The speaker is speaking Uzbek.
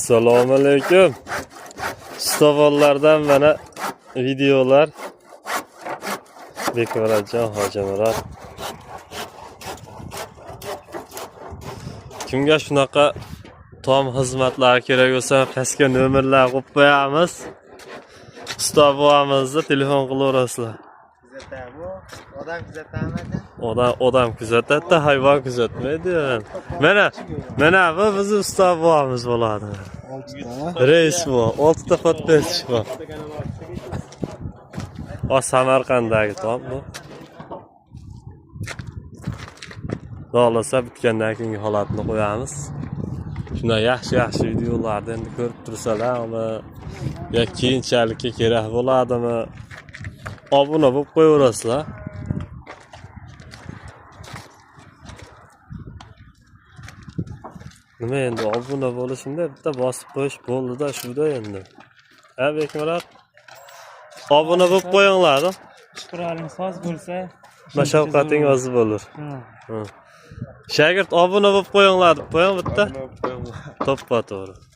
Assalomu alaykum. Stovollardan mana videolar. Bekmurajon Hojimurod. Kimga shunaqa tom xizmatlar kerak bo'lsa, pastga nomerlar qo'yib qo'yamiz. Stovolimizni telefon qilaverasizlar. Odam kuzatamadi. Odam kuzatadi, hayvon kuzatmaydi. Mana bu bizning stovolimiz bo'ladi. Reys bu, 6 ta podpeschi bor. O Samarqanddagi tom bu. Xohlasa bitgandan keyingi holatni qo'yamiz. Shunday yaxshi videolarni endi ko'rib tursalarmi, yo keyinchalikka kerak bo'ladimi? Obuna bo'lib qo'yaverasizlar. Nima endi obuna bo'lishimda bitta bosib qo'yish bo'ldi-da, shuda endi. Ha, Bekmurod. Obuna bo'lib qo'yinglar. Shukraling soz bo'lsa, Mashaqqating oz bo'lur. Shagird obuna bo'lib qo'yinglar deb qo'ying bitta. To'ppa to'g'ri.